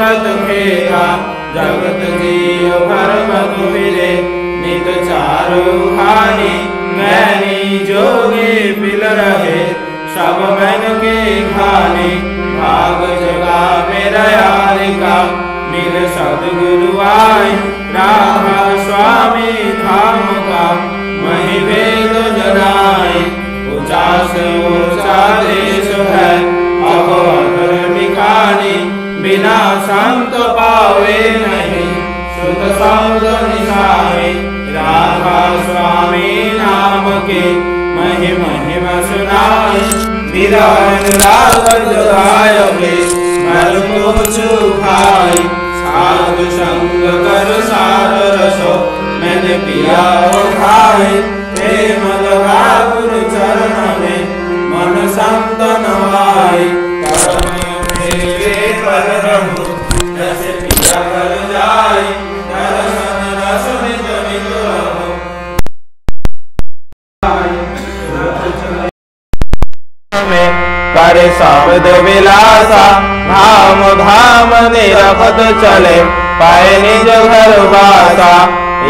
भगवत खेला जगत जीव भरम फिरे नित चारु खानी नैनी जोगे पिल रहे सब बन के खाने भाग जगा मेरा यार का मिल सदगुरु आए राधा स्वामी धाम का मही भेद जनाए ऊंचा से ऊंचा देश है अवधर निकानी बिना संत पावे नहीं सुत संत निशाए राधा स्वामी नाम के महिमा सुनाए विरान राग जगायोगे मल को चुखाए साधु संग कर सार रसो मैंने पिया खाए प्रेम लगा गुरु चरण में मन संत नवाए पर रहूं जैसे पिया कर जाए दर्शन रस निज निज रहो करे शब्द विलासा धाम धाम निरखत चले पाए निज घर वासा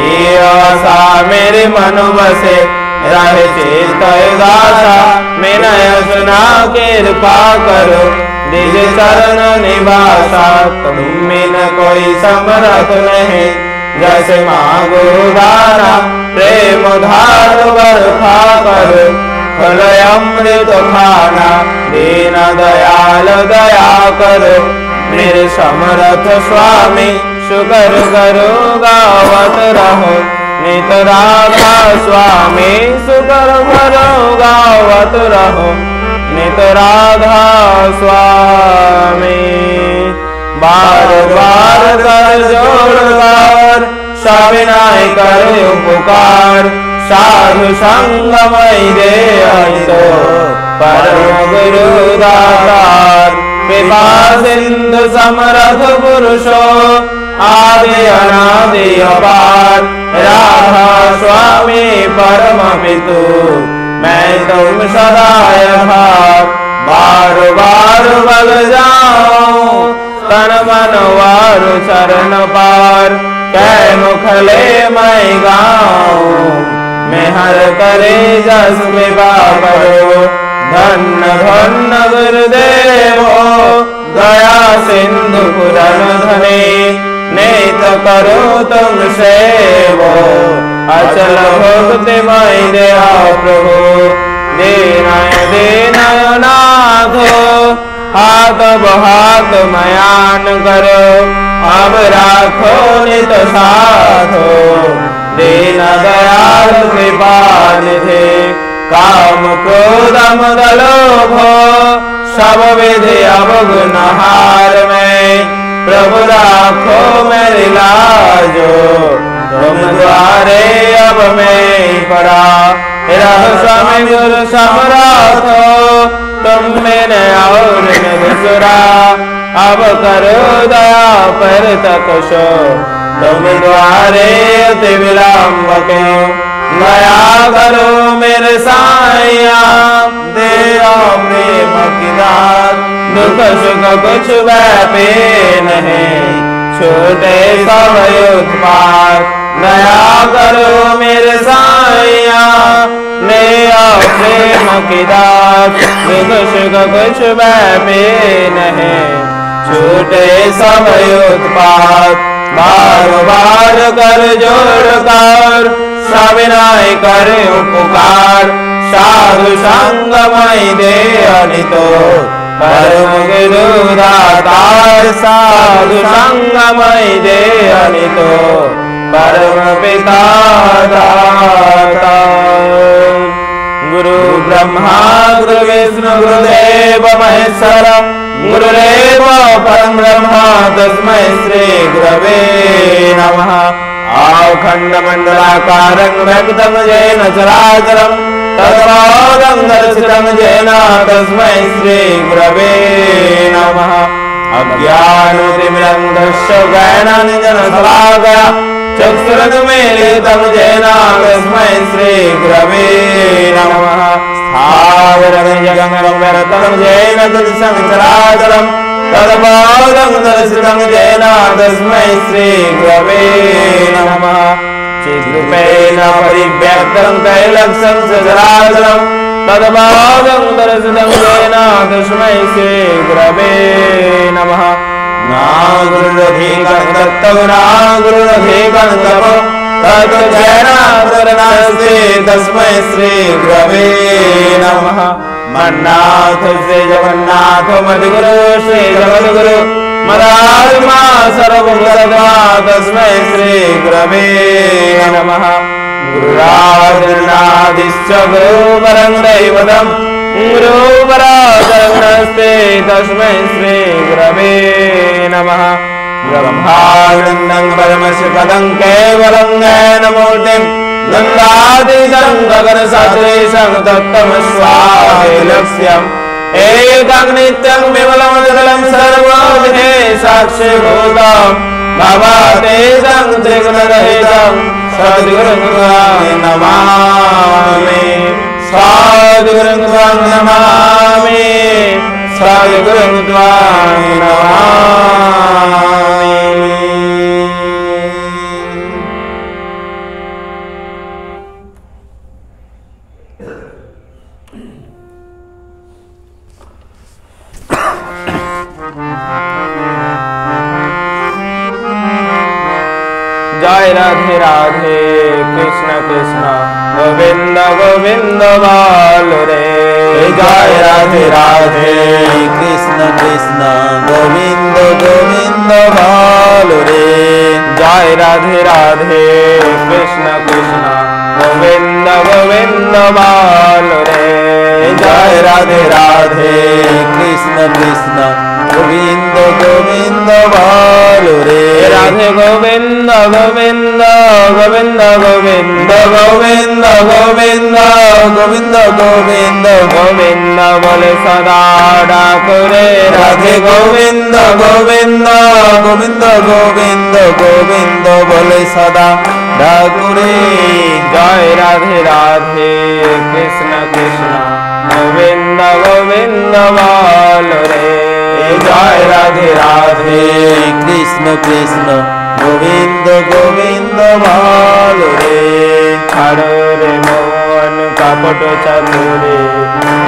ये आशा मेरे मन बसे रहे चित्त उदासा विनय सुना कृपा करो निज चरण निवासा तुम में न कोई समरथ नहीं जैसे मांगो दाना प्रेम धार बरखा करो फल अमृत खाना दीन दयाल दया करो मेरे समरथ स्वामी शुकर करो गावत रहो नित राधा स्वामी शुकर करो गावत रहो नित राधा स्वामी बार बार कर जोड़कर सविनय कर उपकार साधु संगमय दे तो परम गुरु दातार कृपा सिंधु समरथ पुरुषो आदि अनादि अपार राधा स्वामी परम पितु मैं तुम सदा यथार्थ बार बार बल जाऊं तन मन वारु चरण पार कै मुखले मैं गाऊं मैं हर करे जस कृपा करो धन्य धन्य गुरुदेवो दया सिंधु पुरन धने नेत करो तुम सेवो अचल भक्ति मय दया प्रभु दीनय दीनय नाथो हाथ बहात मयान करो अब राखो नित साथो दीन दयाल कृपा निधि काम क्रोध मद लोभ सब विधि अवगुण हार में प्रभु राखो मेरी लाजो तुम द्वारे अब मैं पड़ा रह स्वामी गुरु समराथ तुम मैंने और दूसरा अब करो दया पर तक सो तुम द्वारे अति विलंब क्यों दया करो मेरे साया दे प्रेम की दात दुख सुख कुछ व्यापे नहीं छोटे सब उत्पात दया करो मेरे साया दे प्रेम की दात दुख सुख कुछ व्यापे नहीं छोटे सब उत्पात बार बार कर जोड़ कर सविनय कर उपकार साधु संगमय दे अनितो परम गुरु दातार साधु संगमय दे अनितो परम पिता दाता गुरु ब्रह्मा गुरु विष्णु गुरुदेव महेश्वर गुरुदेव परम ब्रह्म तस्मै श्री गुरवे नमः अखंड मंडलाकारं व्यक्तं येन चराचरं तत्पादं दर्शितं येन तस्मै श्री गुरवे नमः अज्ञानतिमिरन्धस्य ज्ञानाञ्जनशलाकया चक्षुरुन्मीलितं येन तस्मै श्री गुरवे नमः स्थावरं जगन्मयं येन तत्संग चराचरं तदपादं दर्शितं येन तस्मै श्री गुरवे नमः चिद्रूपेण परिव्याप्तं कैलासं सचराचरं तदपादं दर्शितं येन तस्मै श्री गुरवे नमः नागुरुरधिकं दत्तं नागुरुरधिकं तपो तत्ज्ञानादरणास्ते तस्मै श्री गुरवे नमः मन्नाथ श्री जगन्नाथ मद्गुरु श्री जगद्गुरु मदात्मा सर्वभूतत्मा तस्मै श्री गुरवे नमः गुरुराजनादिश्च गुरुवरं दैवतं गुरुवराजनस्ते तस्मै श्री गुरवे नमः ब्रह्मानन्दं परमशिवपदं केवलं ज्ञानमूर्तिं गङ्गातीतं गगनसदृशं तत्त्वमस्वादिलक्ष्यम् एकं नित्यं विमलमजलं सर्वविधे साक्षिभूतं भवतेजं त्रिगुणरहितं सद्गुरुं नमामि सद्गुरुं नमामि सद्गुरुं नमामि। जय राधे राधे कृष्ण कृष्ण गोविंद गोविंद बालो रे जय राधे राधे कृष्ण कृष्ण गोविंद गोविंद बालो रे जय राधे राधे कृष्ण कृष्ण गोविंद गोविंद बालो रे जय राधे राधे कृष्ण कृष्ण गोविंद गोविंद बालो रे राधे गोविंद गोविंद गोविंद गोविंद गोविंद गोविंद गोविंद गोविंद गोविंद बोले सदा डाकुरे राधे गोविंद गोविंद गोविंद गोविंद गोविंद बोले सदा डाकुरे जय राधे राधे कृष्ण कृष्ण गोविंद गोविंद बालो रे जय राधे राधे कृष्ण कृष्ण गोविंद गोविंद बालो रे छाड़ो रे मोहन कपट चतुरे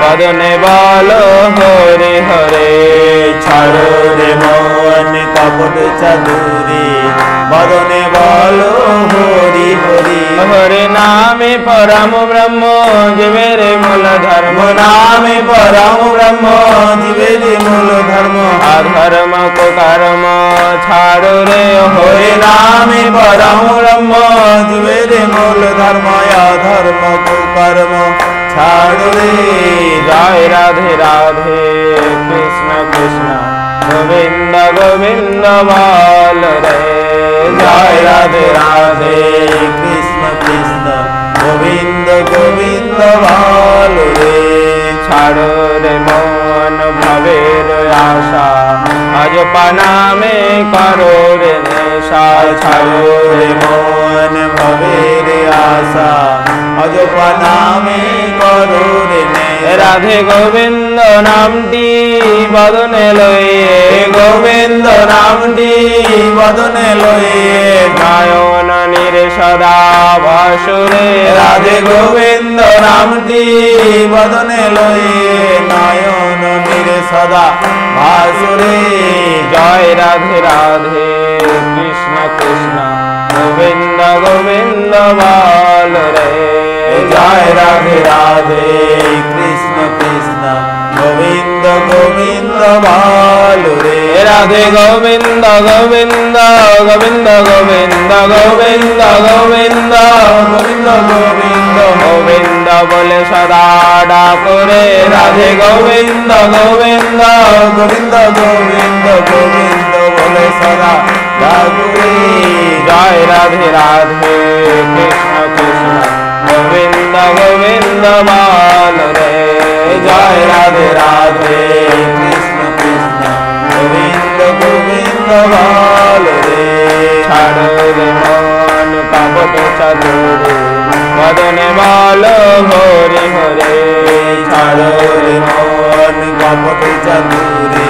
बदने बालो हरे हरे छाड़ो रे मोहन कपट चतुरे बदने बालो हरि हरि हरे नामे परम ब्रह्म जीवे रे मूल धर्म नामे परम ब्रह्म जीवे रे मूल धर्म अधर्म को कर्म छाड़ो रे हरे नामे परम ब्रह्म जीवे रे मूल धर्म अधर्म को कर्म छाड़ो रे जय राधे राधे कृष्ण कृष्ण गोविंद गोविंद बालो रे जय राधे राधे कृष्ण कृष्ण गोविंद गोविंद बालो रे छाड़ो रे मन भवेर आशा आज पाना में करो रे नेशा छाड़ो रे मन भवेर आशा आज पाना में करो रे राधे गोविंद नामटी बदने लये गोविंद नामटी बदने लये नायन निरे सदा भासुरे राधे गोविंद नामटी बदने लये नायन निरे सदा भासुरे जय राधे राधे कृष्ण कृष्ण गोविंद गोविंद बालो रे जय राधे राधे कृष्ण कृष्ण गोविंद गोविंद बालो रे राधे गोविंद गोविंद गोविंद गोविंद गोविंद गोविंद गोविंद गोविंद गोविंद बोले सदा डाकुरे राधे गोविंद गोविंद गोविंद गोविंद गोविंद बोले सदा डाकुरे जय राधे राधे कृष्ण कृष्ण गोविंद गोविंद बालो रे जय राधे राधे कृष्ण कृष्ण गोविंद गोविंद बालो रे छाड़ो रे मन कपट चतुरे बदने बालो हरि हरे छाड़ो रे मन कपट चतुरे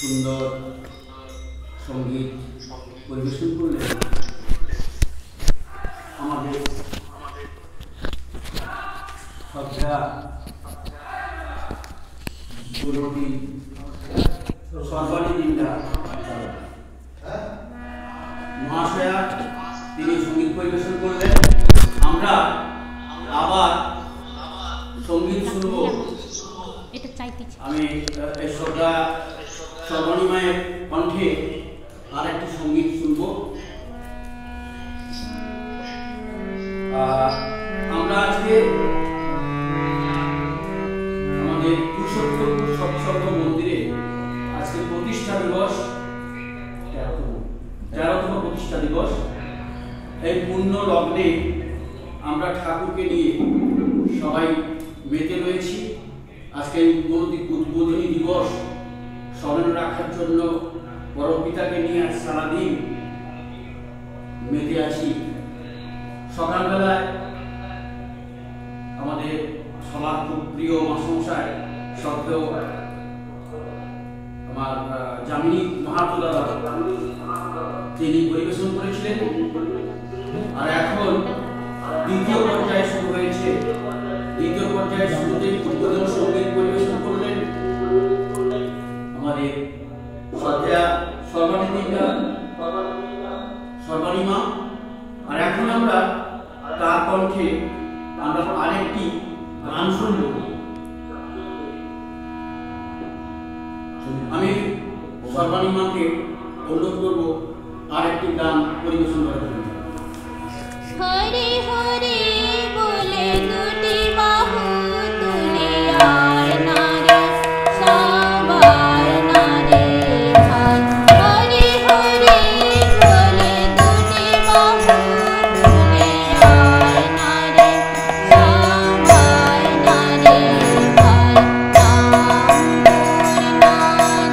সুন্দর সঙ্গীত পরিবেশন করলেন আমাদের শ্রদ্ধা গুরুটি সর্বাধিদিনটা মহাশয়া তিনি সঙ্গীত পরিবেশন করলেন। আমরা আবার সঙ্গীত শুনব। আমি শ্রদ্ধা সর্বাণীমায়ের কণ্ঠে আর একটি সঙ্গীত শুনব। আমরা আজকে আমাদের পুরুষোত্তম সৎসঙ্গ মন্দিরে আজকে প্রতিষ্ঠা দিবস, 13তম প্রতিষ্ঠা দিবস। এই পূর্ণ লগ্নে আমরা ঠাকুরকে নিয়ে সবাই মেতে রয়েছি। আজকে উদ্বোধনী দিবস স্মরণ রাখার জন্য পরমপিতাকে নিয়ে আজ সারাদিন মেতে আছি। সকালবেলায় আমাদের সবার খুব প্রিয় মাসমশাই সত্ত্বেও আমার জামিনী মহাপ্রদা তিনি পরিবেশন করেছিলেন। আর এখন দ্বিতীয় পর্যায়ে শুরু হয়েছে। দ্বিতীয় পর্যায়ে শুরুতে উদ্বোধন সঙ্গীত পরিবেশন করলেন আমাদের শ্রদ্ধা সর্বাণীমা। আর এখন আমরা তার কণ্ঠে আমরা আরেকটি গান শুনব। আমি সর্বাণীমাকে অনুরোধ করব আরেকটি গান পরিবেশন করার জন্য। হরে হরে বলে দুটি বাহু তুলে আর নারে সবার নারে হাত। হরে হরে বলে দুটি বাহু তুলে আর নারে সবার নারে হাত।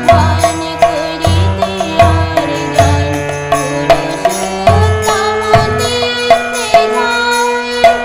গান করিতে আর গান পুরুষোত্তম তীর্থে যাই।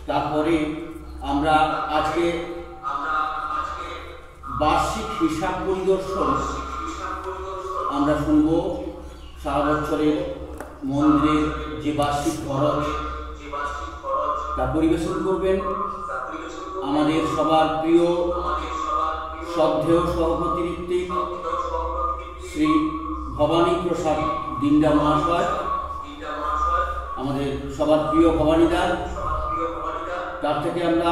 তারপরে আমরা আজকে বার্ষিক হিসাব পরিদর্শন আমরা শুনব। সারা বছরের মন্দিরের যে বার্ষিক খরচ তা পরিবেশন করবেন আমাদের সবার প্রিয় শ্রদ্ধেয় সভাপতি ঋত্বিক শ্রী ভবানী প্রসাদ দিন্ডা মহাশয়, আমাদের সবার প্রিয় ভবানীদার। তার থেকে আমরা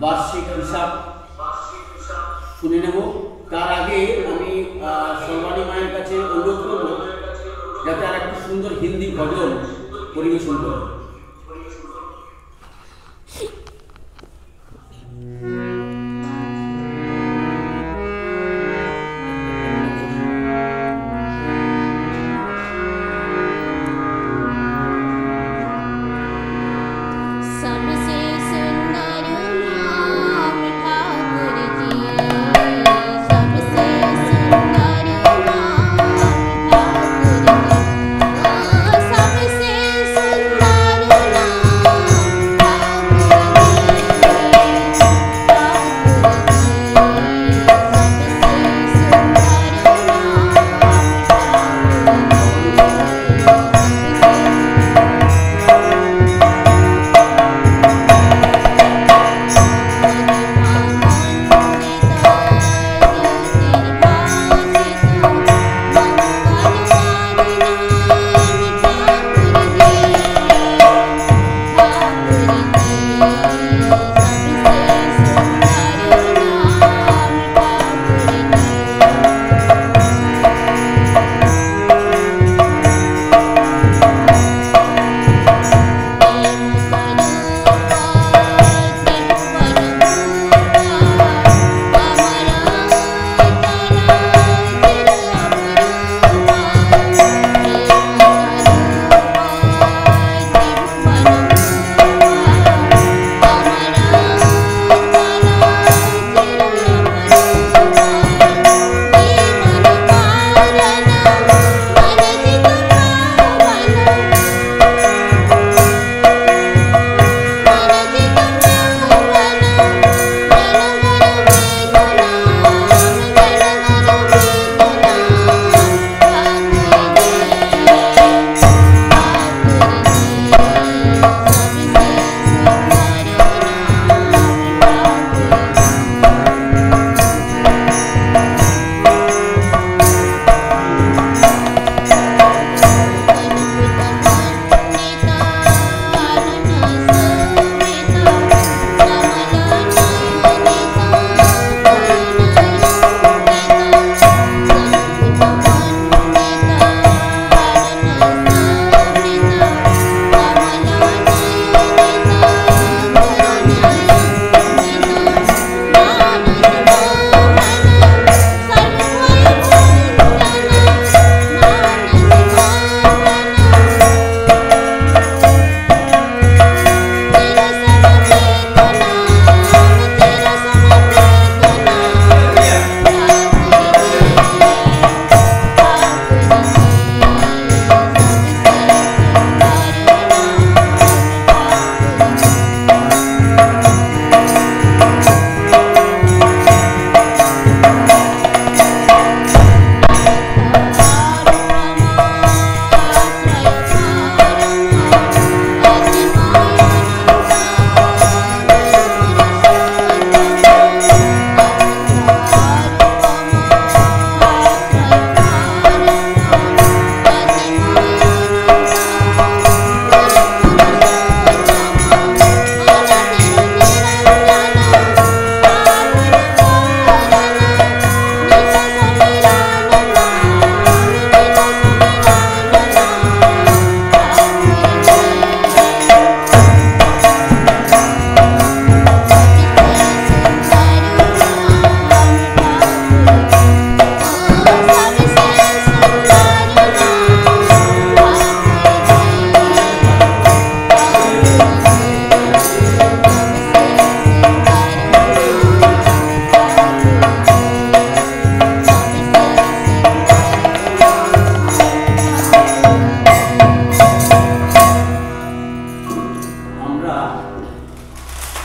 বার্ষিক হিসাব শুনে নেব। তার আগে আমি সর্বাণী মায়ের কাছে অনুরোধ করব যাতে আর একটি সুন্দর হিন্দি ভজন পরিবেশন করেন।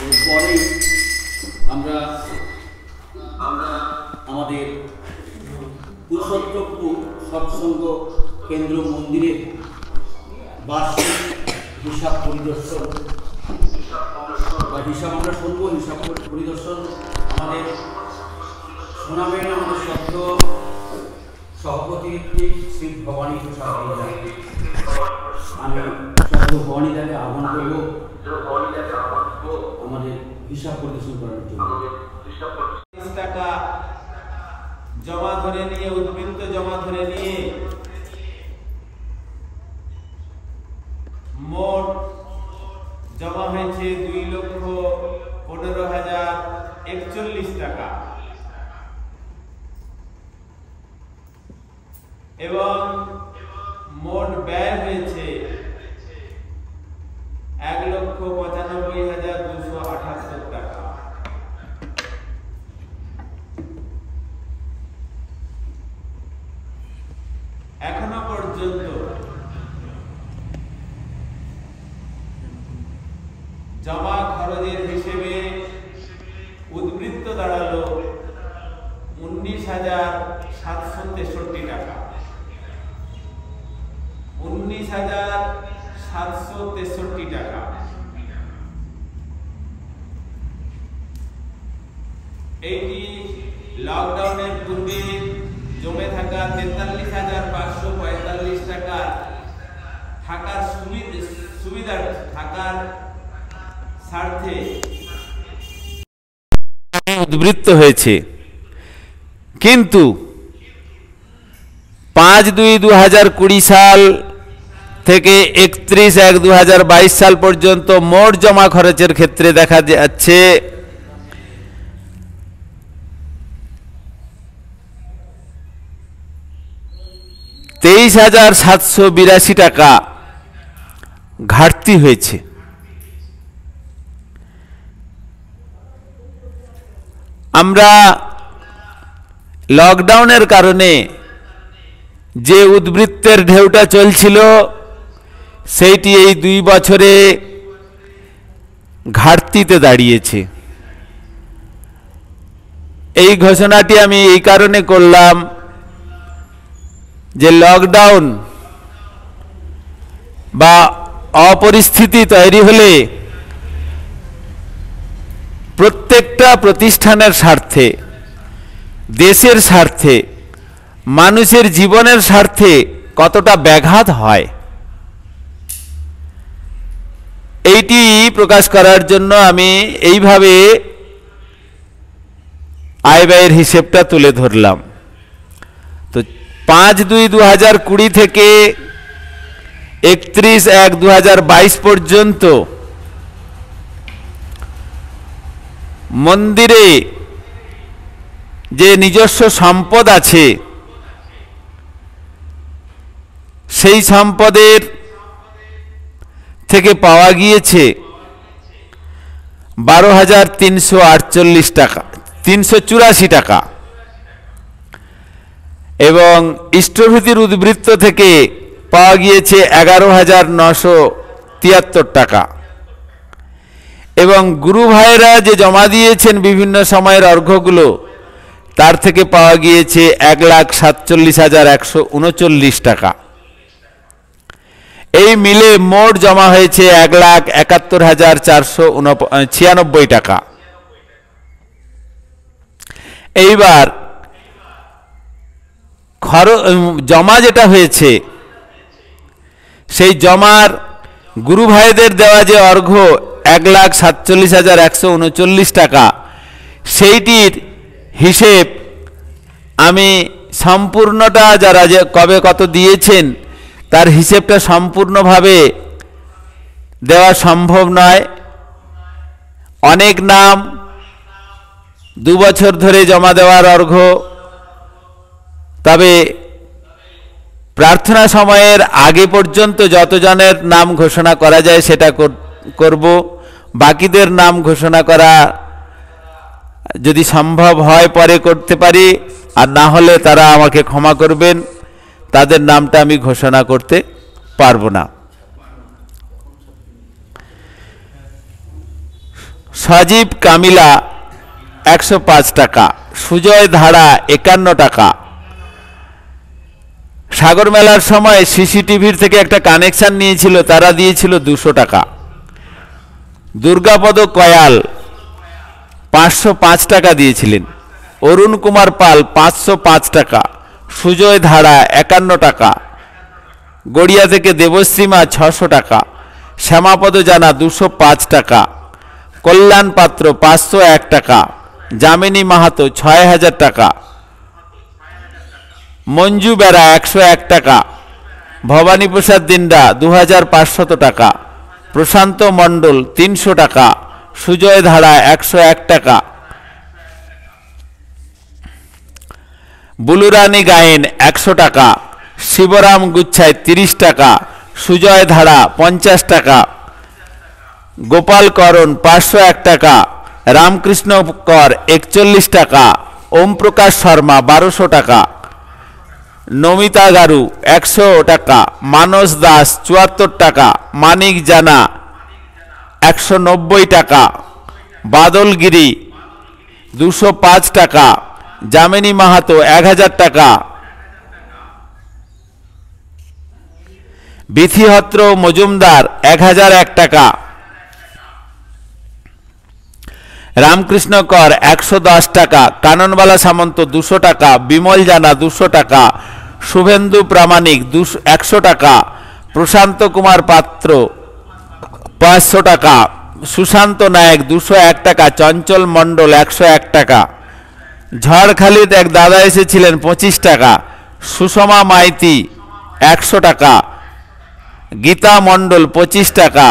এরপরেই আমরা আমাদের পুরুষোত্তমপুর সৎসঙ্গ কেন্দ্র মন্দিরের বার্ষিক হিসাব পরিদর্শন বা হিসাব আমরা শুনব। হিসাব পরিদর্শন আমাদের শোনাবেন আমাদের সদ্য সভাপতি শ্রী ভবানী প্রসাদ। আমি সদ্য ভবানীদাকে আহ্বান করব আমাদের হিসাব পরিদর্শন করার জন্য। টাকা জমা ধরে নিয়ে, উদ্বৃত্ত জমা ধরে নিয়ে মোট জমা হয়েছে 2,15,041 টাকা এবং মোট ব্যয় হয়েছে 1,95,278 টাকা। এখনো পর্যন্ত জমা খরচের হিসেবে উদ্বৃত্ত দাঁড়ালো 19,763 টাকা। 19,763 টাকা। এইটি লকডাউনের পূর্বে জমে থাকা 43,545 টাকা থাকার সুবিধার থাকার স্বার্থে উদ্বৃত্ত হয়েছে, কিন্তু 5/2/2020 সাল থেকে 31/1/2022 সাল পর্যন্ত মোট জমা খরচের ক্ষেত্রে দেখা যাচ্ছে 23,782 টাকা ঘাটতি হয়েছে। আমরা লকডাউনের কারণে যে উদ্বৃত্তের ঢেউটা চলছিল সেইটি এই 2 বছরে ঘাটতিতে দাঁড়িয়েছে। এই ঘোষণাটি আমি এই কারণে করলাম যে লকডাউন বা অপরিস্থিতি তৈরি হলে প্রত্যেকটা প্রতিষ্ঠানের স্বার্থে, দেশের স্বার্থে, মানুষের জীবনের স্বার্থে কতটা ব্যাঘাত হয় এইটি প্রকাশ করার জন্য আমি এইভাবে আয় ব্যয়ের হিসেবটা তুলে ধরলাম। তো 5/2/2020 থেকে 31/1/2022 পর্যন্ত মন্দিরে যে নিজস্ব সম্পদ আছে সেই সম্পদের থেকে পাওয়া গিয়েছে 12,348 টাকা, 384 টাকা, এবং ইষ্টভৃতির উদ্বৃত্ত থেকে পাওয়া গিয়েছে 11,973 টাকা, এবং গুরু ভাইরা যে জমা দিয়েছেন বিভিন্ন সময়ের অর্ঘ্যগুলো তার থেকে পাওয়া গিয়েছে 1,47,139 টাকা। এই মিলে মোট জমা হয়েছে 1,71,496 টাকা। এইবার জমা যেটা হয়েছে সেই জমার গুরু ভাইদের দেওয়া যে অর্ঘ্য 1,47,139 টাকা, সেইটির হিসেব আমি সম্পূর্ণটা যারা যে কবে কত দিয়েছেন তার হিসেবটা সম্পূর্ণভাবে দেওয়া সম্ভব নয়। অনেক নাম 2 বছর ধরে জমা দেওয়ার অর্ঘ্য, তবে প্রার্থনা সময়ের আগে পর্যন্ত যতজনের নাম ঘোষণা করা যায় সেটা করব। বাকিদের নাম ঘোষণা করা যদি সম্ভব হয় পরে করতে পারি, আর না হলে তারা আমাকে ক্ষমা করবেন, তাদের নামটা আমি ঘোষণা করতে পারবো না। সজীব কামিলা 105 টাকা, সুজয় ধারা 51 টাকা। সাগর মেলার সময় সিসিটিভির থেকে একটা কানেকশন নিয়েছিল, তারা দিয়েছিল 200 টাকা। দুর্গাপদ কয়াল 505 টাকা দিয়েছিলেন। অরুণ কুমার পাল 505 টাকা, সুজয় ধারা 51 টাকা। গড়িয়া থেকে দেবশ্রীমা 600 টাকা, শ্যামাপদ জানা 205 টাকা, কল্যাণ পাত্র 501 টাকা, যামিনী মাহাতো 6000 টাকা, মঞ্জু বেরা 101 টাকা, ভবানী প্রসাদ দিন্ডা 2500 টাকা, প্রশান্ত মণ্ডল 300 টাকা, সুজয় ধারা 101 টাকা, বুলুরানী গায়েন 100 টাকা, শিবরাম গুচ্ছাই 30 টাকা, সুজয় ধারা 50 টাকা, গোপাল করণ 501 টাকা, রামকৃষ্ণ কর 41 টাকা, ওম প্রকাশ শর্মা 1200 টাকা, নমিতা গারু 100 টাকা, মানস দাস 74 টাকা, মানিক জানা 190 টাকা, বাদলগিরি 205 টাকা, যামিনী মাহাতো 1000 টাকা, বিথিহত্র মজুমদার 1001 টাকা, রামকৃষ্ণ কর 110 টাকা, কাননবালা সামন্ত 200 টাকা, বিমল জানা 200 টাকা, শুভেন্দু প্রামাণিক 100 টাকা, প্রশান্ত কুমার পাত্র 500 টাকা, সুশান্ত নায়ক 201 টাকা, চঞ্চল মণ্ডল 101 টাকা, ঝড়খালির এক দাদা এসেছিলেন 25 টাকা, সুষমা মাইতি 100 টাকা, গীতা মণ্ডল 25 টাকা,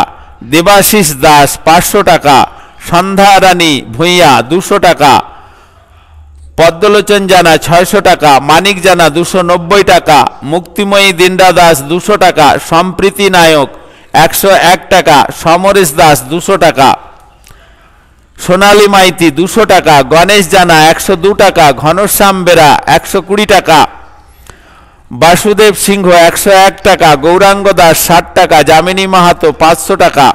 দেবাশিস দাস 500 টাকা, সন্ধ্যা রানী ভূঁইয়া 200 টাকা, পদ্মলোচন জানা 600 টাকা, মানিক জানা 290 টাকা, মুক্তিময়ী দিন্ডা দাস 200 টাকা, সম্প্রীতি নায়ক 101 টাকা, সমরেশ দাস 200 টাকা, সোনালী মাইতি 200 টাকা, গণেশ জানা 102 টাকা, ঘনশ্যাম বেরা 120 টাকা, বাসুদেব সিংহ 101 টাকা, গৌরাঙ্গ দাস 60 টাকা, যামিনী মাহাতো 500 টাকা।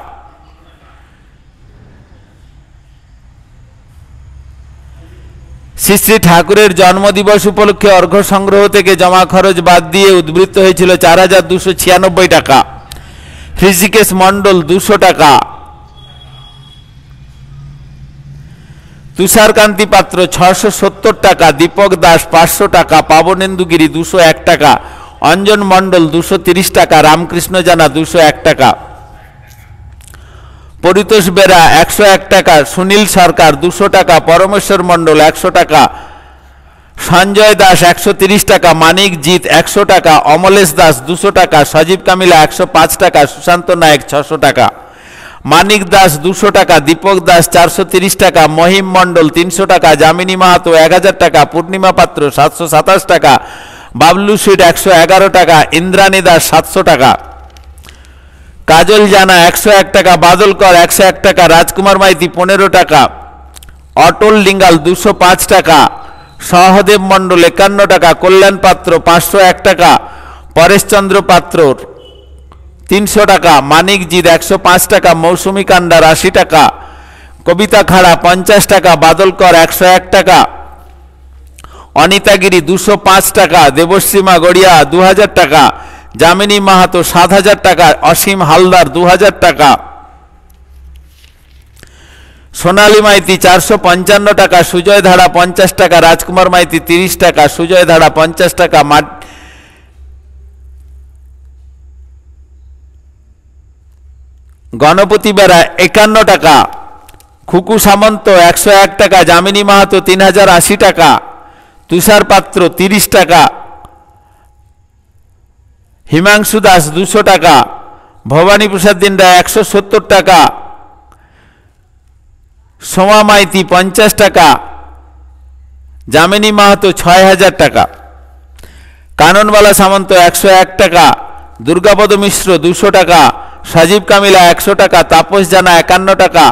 শ্রী শ্রী ঠাকুরের জন্মদিবস উপলক্ষে অর্ঘ্য সংগ্রহ থেকে জমা খরচ বাদ দিয়ে উদ্বৃত্ত হয়েছিল 4296 টাকা। হৃষিকেশ মণ্ডল 200 টাকা, তুষারকান্তি পাত্র 670 টাকা, দীপক দাস 500 টাকা, পাবনেন্দুগিরি 201 টাকা, অঞ্জন মণ্ডল 230 টাকা, রামকৃষ্ণ জানা 201 টাকা, পরিতোষ বেরা 101 টাকা, সুনীল সরকার 200 টাকা, পরমেশ্বর মণ্ডল 100 টাকা, সঞ্জয় দাস 130 টাকা, মানিক জিৎ 100 টাকা, অমলেশ দাস 200 টাকা, সজীব কামিলা 105 টাকা, সুশান্ত নায়ক 600 টাকা, মানিক দাস 200 টাকা, দীপক দাস 430 টাকা, মহিম মণ্ডল 300 টাকা, যামিনী মাহাতো 1000 টাকা, পূর্ণিমা পাত্র 727 টাকা, বাবলু সুইট 111 টাকা, ইন্দ্রাণী দাস 700 টাকা, কাজল জানা 101 টাকা, বাদল কর 101 টাকা, রাজকুমার মাইতি 15 টাকা, অটল লিঙ্গাল 205 টাকা, সহদেব মণ্ডল 51 টাকা, কল্যাণ পাত্র 501 টাকা, পরেশচন্দ্র পাত্র 300 টাকা, মানিক জিৎ 105 টাকা, মৌসুমী কান্ডার 80 টাকা, কবিতা খাড়া 50 টাকা, বাদল কর 101 টাকা, অনিতাগিরি 205 টাকা, দেবশ্রীমা গড়িয়া 2000 টাকা, যামিনী মাহাতো 7000 টাকা, অসীম হালদার 2000 টাকা, সোনালী মাইতি 455 টাকা, সুজয় ধারা 50 টাকা, রাজকুমার মাইতি 30 টাকা, সুজয় ধারা 50 টাকা, গণপতি বেরা 51 টাকা, খুকু সামন্ত 101 টাকা, যামিনী মাহাতো 3080 টাকা, তুষার পাত্র 30 টাকা, হিমাংশু দাস 200 টাকা, ভবানী প্রসাদ দিন্ডা 170 টাকা, সোমা মাইতি 50 টাকা, যামিনী মাহাতো 6000 টাকা, কাননবালা সামন্ত 101 টাকা, দুর্গাপদ মিশ্র 200 টাকা, সাজিব কামিলা 100 টাকা, তাপস জানা 51 টাকা,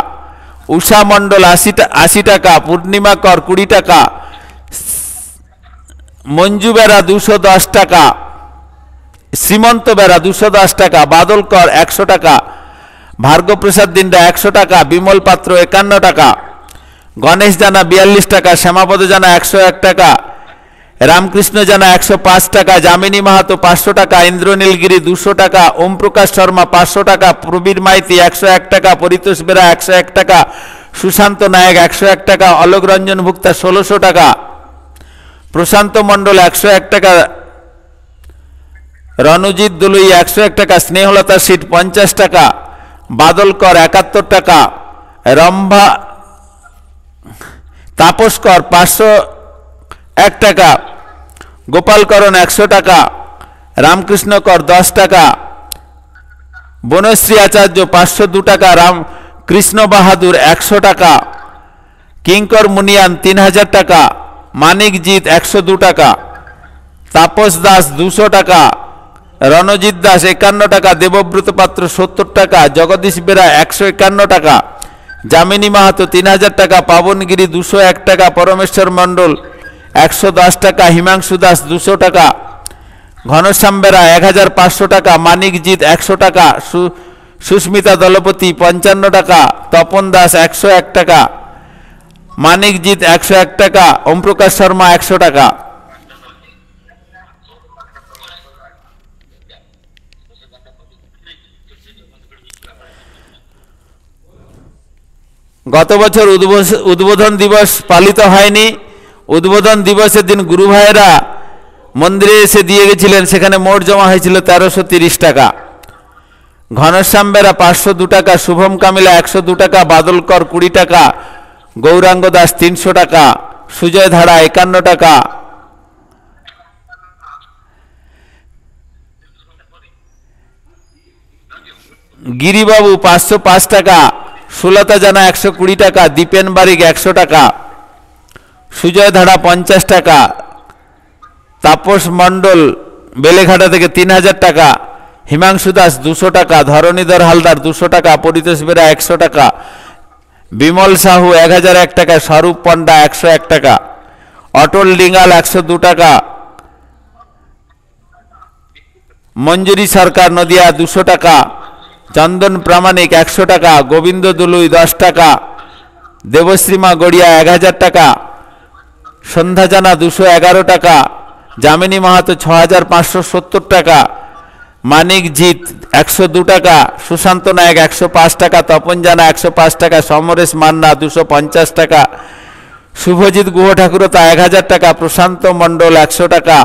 উষা মণ্ডল 80 টাকা, পূর্ণিমা কর 20 টাকা, মঞ্জু বেরা 210 টাকা, শ্রীমন্ত বেরা 210 টাকা, বাদল কর 100 টাকা, ভার্গপ্রসাদ দিন্ডা 100 টাকা, বিমল পাত্র 51 টাকা, গণেশ জানা 42 টাকা, শ্যামাপদ জানা 101 টাকা, রামকৃষ্ণ জানা 105 টাকা, যামিনী মাহাতো 500 টাকা, ইন্দ্রনীলগিরি 200 টাকা, ওম প্রকাশ শর্মা 500 টাকা, প্রবীর মাইতি 101 টাকা, পরিতোষ বেরা 101 টাকা, সুশান্ত নায়ক 101 টাকা, অলোক রঞ্জন ভুক্তা 1600 টাকা, প্রশান্ত মণ্ডল 101 টাকা, রণজিৎ দলুই 101 টাকা, স্নেহলতা সিট 50 টাকা, বাদল কর 71 টাকা, রম্ভা তাপস কর 501 টাকা, গোপালকরণ 100 টাকা, রামকৃষ্ণ কর 10 টাকা, বনশ্রী আচার্য 502 টাকা, রামকৃষ্ণ বাহাদুর 100 টাকা, কিঙ্কর মুনিয়ান 3000 টাকা, মানিকজিৎ 102 টাকা, তাপস দাস 200 টাকা, রণজিৎ দাস 51 টাকা, দেবব্রত পাত্র 70 টাকা, জগদীশ বেরা 151 টাকা, যামিনী মাহাতো 3000 টাকা, পাবনগিরি 201 টাকা, পরমেশ্বর মণ্ডল 110 টাকা, হিমাংশু দাস 200 টাকা, ঘনশ্যাম বেরা 1500 টাকা, মানিকজিৎ 100 টাকা, সুস্মিতা দলপতি 55 টাকা, তপন দাস 101 টাকা, মানিকজিৎ 101 টাকা, ওমপ্রকাশ শর্মা 100 টাকা। গত বছর উদ্বোধন দিবস পালিত হয়নি। উদ্বোধন দিবসের দিন গুরু ভাইয়েরা মন্দিরে এসে দিয়ে গেছিলেন, সেখানে মোট জমা হয়েছিল 1330 টাকা। ঘনশ্যাম বেরা 502 টাকা, শুভম কামিলা 102 টাকা, বাদলকর 20 টাকা, গৌরাঙ্গ দাস 300 টাকা, সুজয় ধারা 51 টাকা, গিরিবাবু 505 টাকা, সুলতা জানা 120 টাকা, দীপেন বারিক 100 টাকা, সুজয় ধারা 50 টাকা, তাপস মণ্ডল বেলেঘাটা থেকে 3000 টাকা, হিমাংশু দাস 200 টাকা, ধরণীধর হালদার 200 টাকা, পরিতোষ বেরা 100 টাকা, বিমল সাহু 1001 টাকা, স্বরূপ পণ্ডা 101 টাকা, অটল ডিঙ্গাল 102 টাকা, মঞ্জুরি সরকার নদিয়া 200 টাকা, চন্দন প্রামাণিক 100 টাকা, গোবিন্দ দুলুই 10 টাকা, দেবশ্রীমা গড়িয়া 1000 টাকা, সন্ধ্যা জানা 211 টাকা, যামিনী মাহাতো 6570 টাকা, মানিকজিৎ 102 টাকা, সুশান্ত নায়ক 105 টাকা, তপন জানা 105 টাকা, সমরেশ মান্না 250 টাকা, শুভজিৎ গুহ ঠাকুরতা 1000 টাকা, প্রশান্ত মণ্ডল 100 টাকা,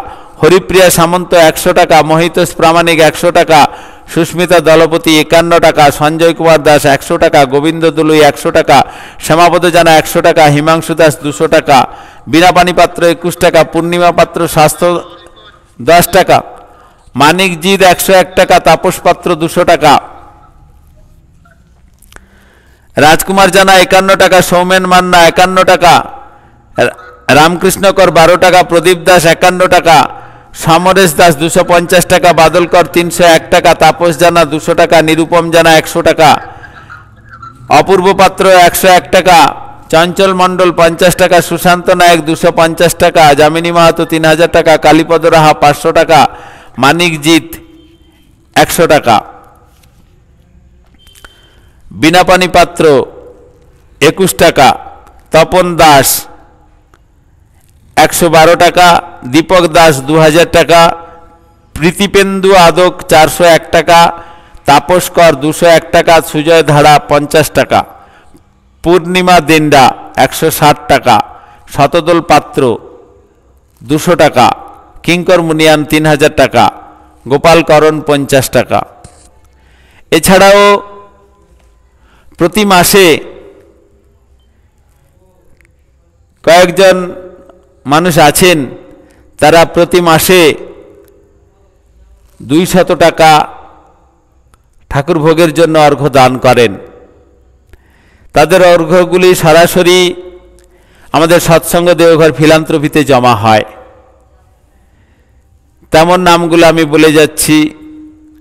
হরিপ্রিয়া সামন্ত 100 টাকা, মহিতোষ প্রামাণিক 100 টাকা, সুস্মিতা দলপতি 51 টাকা, সঞ্জয় কুমার দাস 100 টাকা, গোবিন্দ দুলুই 100 টাকা, শ্যামাপদ জানা 100 টাকা, হিমাংশু দাস 200 টাকা, বীণাপানি পাত্র 21 টাকা, পূর্ণিমা পাত্র স্বাস্থ্য 10 টাকা, মানিকজিৎ 101 টাকা, তাপস পাত্র 200 টাকা, রাজকুমার জানা 51 টাকা, সৌমেন মান্না 51 টাকা, রামকৃষ্ণ কর 12 টাকা, প্রদীপ দাস 51 টাকা, সমরেশ দাস 250 টাকা, বাদলকর 301 টাকা, তাপস জানা 200 টাকা, নিরুপম জানা 100 টাকা, অপূর্ব পাত্র 101 টাকা, চঞ্চল মণ্ডল 50 টাকা, সুশান্ত নায়ক 250 টাকা, যামিনী মাহাতো 3000 টাকা, কালীপদ রাহা 500 টাকা, মানিকজিৎ 100 টাকা, বীণাপানি পাত্র 21 টাকা, তপন দাস 112 টাকা, দীপক দাস 2000 টাকা, প্রীতিপেন্দু আদক 401 টাকা, তাপস কর 201 টাকা, সুজয় ধারা 50 টাকা, পূর্ণিমা দিন্ডা 160 টাকা, শতদল পাত্র 200 টাকা, কিঙ্কর মুনিয়ান 3000 টাকা, গোপালকরণ 50 টাকা। এছাড়াও প্রতি মাসে কয়েকজন মানুষ আছেন, তারা প্রতি মাসে 200 টাকা ঠাকুর ভোগের জন্য অর্ঘ্য দান করেন। তাদের অর্ঘ্যগুলি সরাসরি আমাদের সৎসঙ্গ দেওঘর ফিলান্থ্রপিতে জমা হয়। তেমন নামগুলো আমি বলে যাচ্ছি,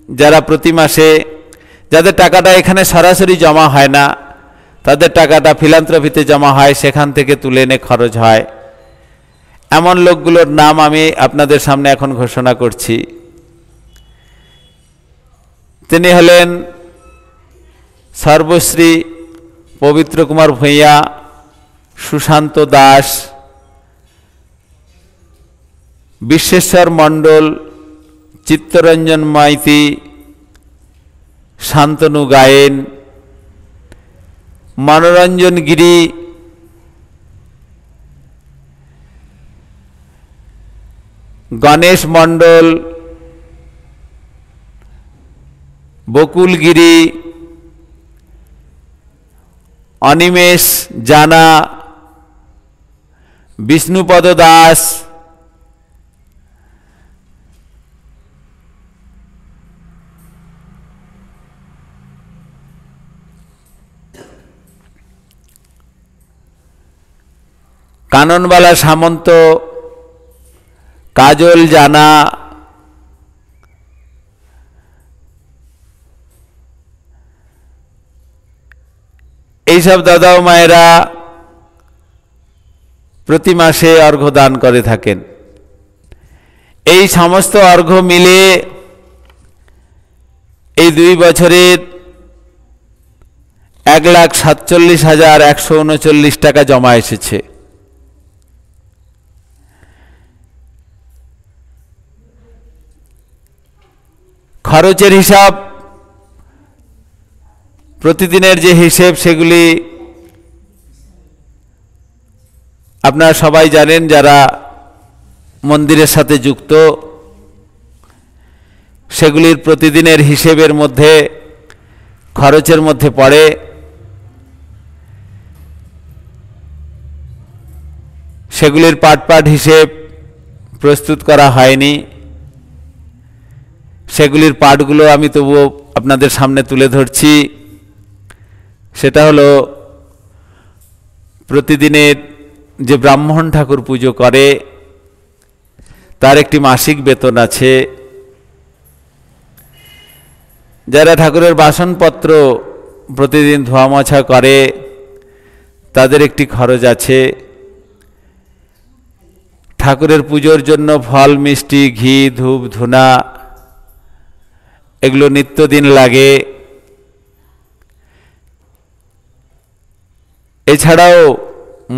যারা প্রতি মাসে, যাদের টাকাটা এখানে সরাসরি জমা হয় না, তাদের টাকাটা ফিলান্থ্রপিতে জমা হয়, সেখান থেকে তুলে এনে খরচ হয়। এমন লোকগুলোর নাম আমি আপনাদের সামনে এখন ঘোষণা করছি। তিনি হলেন সর্বশ্রী পবিত্র কুমার ভূঁইয়া, সুশান্ত দাস, বিশ্বেশ্বর মণ্ডল, চিত্তরঞ্জন মাইতি, শান্তনু গায়েন, মনোরঞ্জন গিরি, গণেশ মণ্ডল, বকুল গিরি, অনিমেষ জানা, বিষ্ণুপদ দাস, কাননবালা সামন্ত, কাজল জানা, এইসব দাদা ও মায়েরা প্রতি মাসে অর্ঘ্য দান করে থাকেন। এই সমস্ত অর্ঘ্য মিলে এই 2 বছরের 1,47,139 টাকা জমা এসেছে। খরচের হিসাব, প্রতিদিনের যে হিসেব, সেগুলি আপনারা সবাই জানেন যারা মন্দিরের সাথে যুক্ত। সেগুলির প্রতিদিনের হিসেবের মধ্যে, খরচের মধ্যে পড়ে। সেগুলির পাট হিসেব প্রস্তুত করা হয়নি। সেগুলির পাঠগুলো আমি তবুও আপনাদের সামনে তুলে ধরছি। সেটা হলো, প্রতিদিনের যে ব্রাহ্মণ ঠাকুর পুজো করে তার একটি মাসিক বেতন আছে। যারা ঠাকুরের বাসনপত্র প্রতিদিন ধোয়া মোছা করে তাদের একটি খরচ আছে। ঠাকুরের পুজোর জন্য ফল, মিষ্টি, ঘি, ধূপ, ধুনা এগুলো নিত্যদিন লাগে। এছাড়াও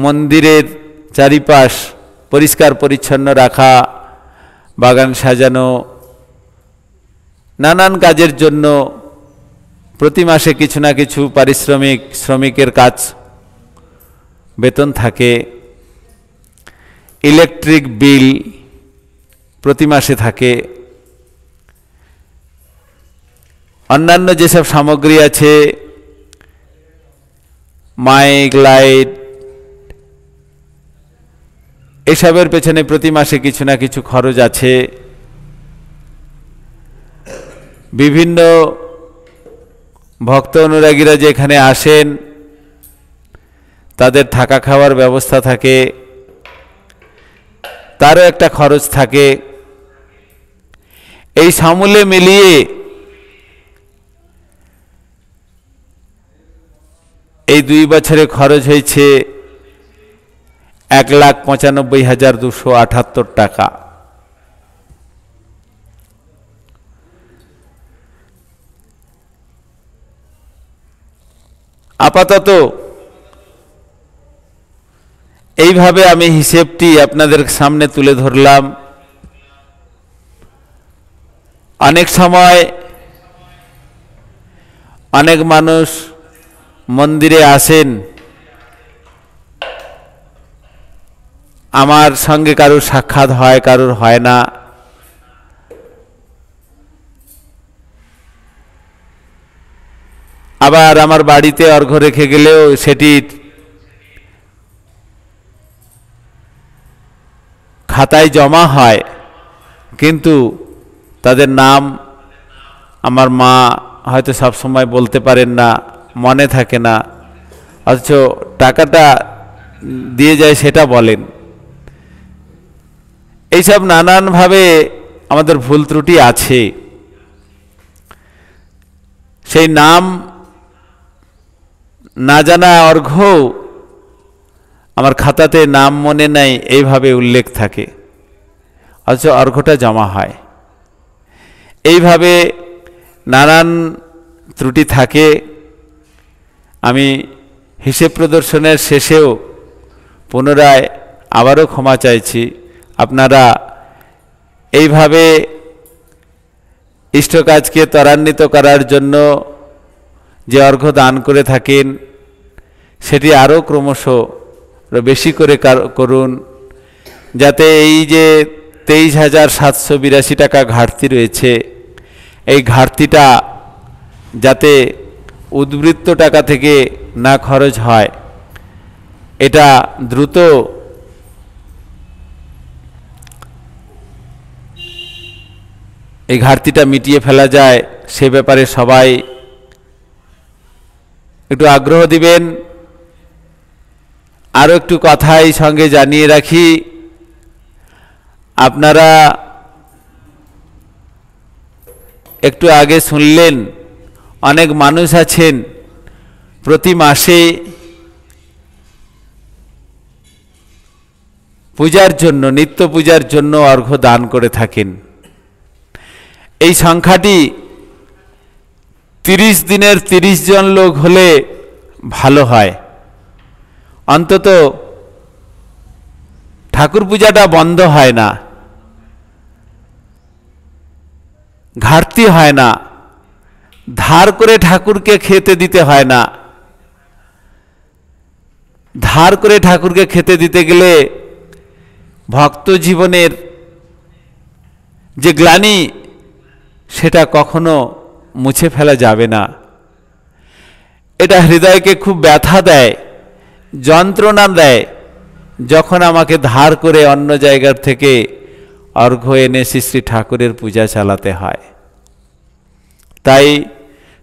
মন্দিরের চারিপাশ পরিষ্কার পরিচ্ছন্ন রাখা, বাগান সাজানো, নানান কাজের জন্য প্রতি মাসে কিছু না কিছু পারিশ্রমিক, শ্রমিকের কাজ বেতন থাকে। ইলেকট্রিক বিল প্রতি মাসে থাকে। অন্যান্য যেসব সামগ্রী আছে, মাইক, লাইট, এসবের পেছনে প্রতি মাসে কিছু না কিছু খরচ আছে। বিভিন্ন ভক্ত অনুরাগীরা যেখানে আসেন তাদের থাকা খাওয়ার ব্যবস্থা থাকে, তারও একটা খরচ থাকে। এই সমূলে মিলিয়ে এই 2 বছরে খরচ হয়েছে 1,95,278 টাকা। আপাতত এইভাবে আমি হিসেবটি আপনাদের সামনে তুলে ধরলাম। অনেক সময় অনেক মানুষ মন্দিরে আসেন, আমার সঙ্গে কারোর সাক্ষাৎ হয়, কারোর হয় না। আবার আমার বাড়িতে অর্ঘ্য রেখে গেলেও সেটির খাতায় জমা হয়, কিন্তু তাদের নাম আমার মা হয়তো সব সময় বলতে পারেন না, মনে থাকে না, অথচ টাকাটা দিয়ে যায় সেটা বলেন। এইসব নানানভাবে আমাদের ভুল ত্রুটি আছে। সেই নাম না জানা অর্ঘ্য আমার খাতাতে নাম মনে নাই এইভাবে উল্লেখ থাকে, অথচ অর্ঘ্যটা জমা হয়। এইভাবে নানান ত্রুটি থাকে। আমি হিসেব প্রদর্শনের শেষেও পুনরায় আবারও ক্ষমা চাইছি। আপনারা এইভাবে ইষ্টকাজকে ত্বরান্বিত করার জন্য যে অর্ঘ্য দান করে থাকেন সেটি আরও ক্রমশ বেশি করে করুন, যাতে এই যে 23,782 টাকা ঘাটতি রয়েছে, এই ঘাটতিটা যাতে উদ্বৃত্ত টাকা থেকে না খরচ হয়, এটা দ্রুত এই ঘাটতিটা মিটিয়ে ফেলা যায়, সে ব্যাপারে সবাই একটু আগ্রহ দিবেন। আরও একটু কথা এই সঙ্গে জানিয়ে রাখি, আপনারা একটু আগে শুনলেন অনেক মানুষ আছেন প্রতি মাসে পূজার জন্য, নিত্য পূজার জন্য অর্ঘ্য দান করে থাকেন। এই সংখ্যাটি 30 দিনের 30 জন লোক হলে ভালো হয়। অন্তত ঠাকুর পূজাটা বন্ধ হয় না, ঘাটতি হয় না, ধার করে ঠাকুরকে খেতে দিতে হয় না। ধার করে ঠাকুরকে খেতে দিতে গেলে ভক্ত জীবনের যে গ্লানি সেটা কখনো মুছে ফেলা যাবে না। এটা হৃদয়কে খুব ব্যথা দেয়, যন্ত্রণা দেয়, যখন আমাকে ধার করে অন্য জায়গার থেকে অর্ঘ্য এনে শ্রী শ্রী ঠাকুরের পূজা চালাতে হয়। তাই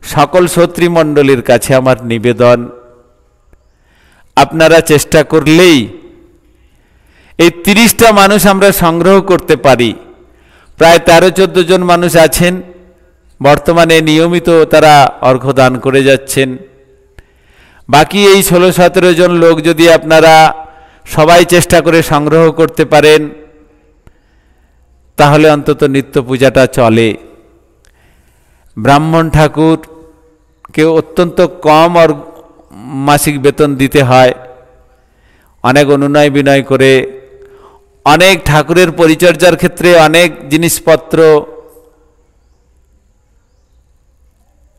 সকল সত্রীমণ্ডলীর কাছে আমার নিবেদন, আপনারা চেষ্টা করলেই এই 30টা মানুষ আমরা সংগ্রহ করতে পারি। প্রায় 13-14 জন মানুষ আছেন বর্তমানে নিয়মিত, তারা অর্ঘ্য দান করে যাচ্ছেন। বাকি এই 16-17 জন লোক যদি আপনারা সবাই চেষ্টা করে সংগ্রহ করতে পারেন, তাহলে অন্তত নিত্য পূজাটা চলে। ব্রাহ্মণ ঠাকুরকে অত্যন্ত কম মাসিক বেতন দিতে হয়, অনেক অনুনয় বিনয় করে, অনেক ঠাকুরের পরিচর্যার ক্ষেত্রে অনেক জিনিসপত্র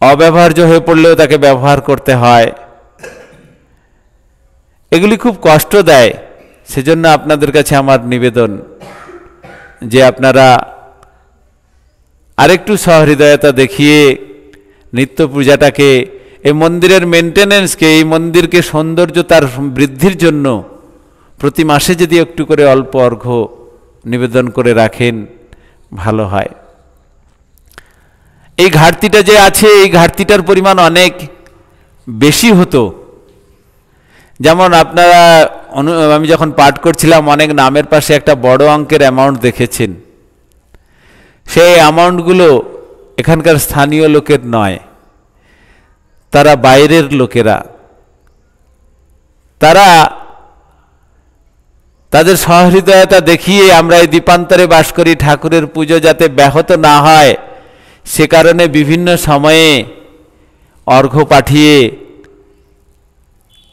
অব্যবহার্য হয়ে পড়লেও তাকে ব্যবহার করতে হয়। এগুলি খুব কষ্ট দেয়। সেজন্য আপনাদের কাছে আমার নিবেদন যে আপনারা আরেকটু সহৃদয়তা দেখিয়ে নিত্য পূজাটাকে, এই মন্দিরের মেনটেনেন্সকে, এই মন্দিরকে সৌন্দর্যতার বৃদ্ধির জন্য প্রতি মাসে যদি একটু করে অল্প অর্ঘ্য নিবেদন করে রাখেন ভালো হয়। এই ঘাটতিটা যে আছে, এই ঘাটতিটার পরিমাণ অনেক বেশি হতো। যেমন আপনারা, আমি যখন পাঠ করছিলাম, অনেক নামের পাশে একটা বড় অঙ্কের অ্যামাউন্ট দেখেছেন। সেই অ্যামাউন্টগুলো এখানকার স্থানীয় লোকের নয়, তারা বাইরের লোকেরা। তারা তাদের সহৃদয়তা দেখিয়ে আমরা এই দ্বীপান্তরে বাস করি, ঠাকুরের পুজো যাতে ব্যাহত না হয় সে কারণে বিভিন্ন সময়ে অর্ঘ্য পাঠিয়ে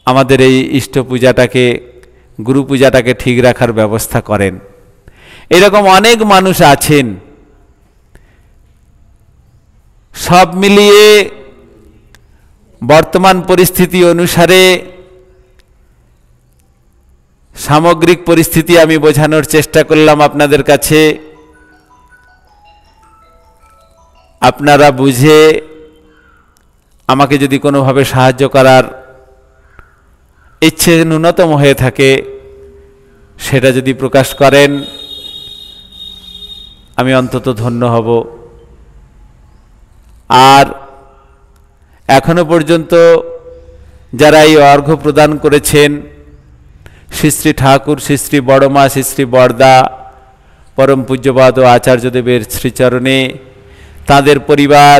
আমাদের এই ইষ্ট পূজাটাকে, গুরু পূজাটাকে ঠিক রাখার ব্যবস্থা করেন। এরকম অনেক মানুষ আছেন। সব মিলিয়ে বর্তমান পরিস্থিতি অনুসারে, সামগ্রিক পরিস্থিতি আমি বোঝানোর চেষ্টা করলাম আপনাদের কাছে। আপনারা বুঝে আমাকে যদি কোনোভাবে সাহায্য করার ইচ্ছে ন্যূনতম হয়ে থাকে, সেটা যদি প্রকাশ করেন, আমি অন্তত ধন্য হব। আর এখনো পর্যন্ত যারা এই অর্ঘ্য প্রদান করেছেন, শ্রী শ্রী ঠাকুর, শ্রী শ্রী বড়মা, শ্রী শ্রী বরদা, পরম পূজ্যপাদ ও আচার্যদেবের শ্রীচরণে, তাদের পরিবার,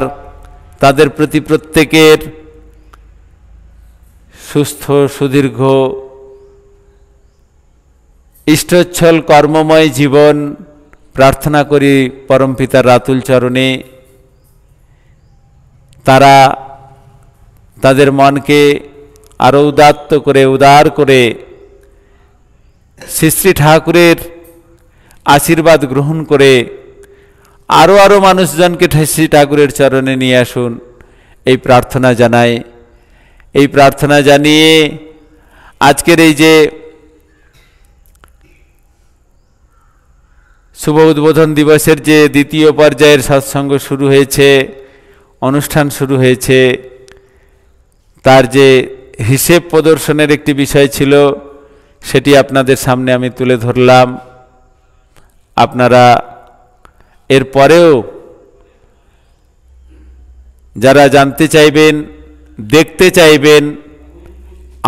তাদের প্রতি প্রত্যেকের সুস্থ সুদীর্ঘ ইষ্টোচ্ছল কর্মময় জীবন প্রার্থনা করি পরম পিতার রাতুল চরণে। তারা তাদের মনকে আরও উদাত্ত করে উদার করে শ্রী শ্রী ঠাকুরের আশীর্বাদ গ্রহণ করে আরও আরও মানুষজনকে শ্রী ঠাকুরের চরণে নিয়ে আসুন, এই প্রার্থনা জানাই। এই প্রার্থনা জানিয়ে আজকের এই যে শুভ উদ্বোধন দিবসের যে দ্বিতীয় পর্যায়ের সৎসঙ্গ শুরু হয়েছে, অনুষ্ঠান শুরু হয়েছে, তার যে হিসেব প্রদর্শনের একটি বিষয় ছিল সেটি আপনাদের সামনে আমি তুলে ধরলাম। আপনারা এর পরেও যারা জানতে চাইবেন, দেখতে চাইবেন,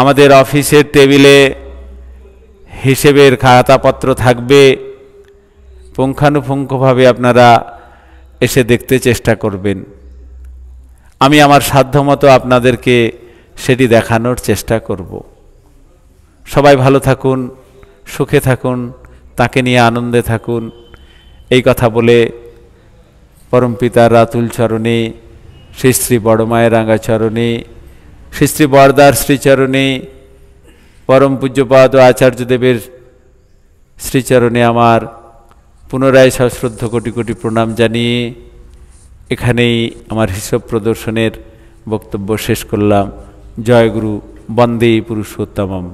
আমাদের অফিসের টেবিলে হিসেবের খাতাপত্র থাকবে, পুঙ্খানুপুঙ্খভাবে আপনারা এসে দেখতে চেষ্টা করবেন। আমি আমার সাধ্যমতো আপনাদেরকে সেটি দেখানোর চেষ্টা করব। সবাই ভালো থাকুন, সুখে থাকুন, তাকে নিয়ে আনন্দে থাকুন, এই কথা বলে পরমপিতার রাতুল চরণে, শ্রী শ্রী বড়মায়ের রাঙা চরণে, শ্রী শ্রী বরদার শ্রীচরণে, পরম পূজ্যপাদ ও আচার্যদেবের শ্রীচরণে আমার পুনরায় সশ্রদ্ধ কোটি কোটি প্রণাম জানিয়ে এখানেই আমার হিসাব প্রদর্শনের বক্তব্য শেষ করলাম। জয় গুরু, বন্দে পুরুষোত্তমম।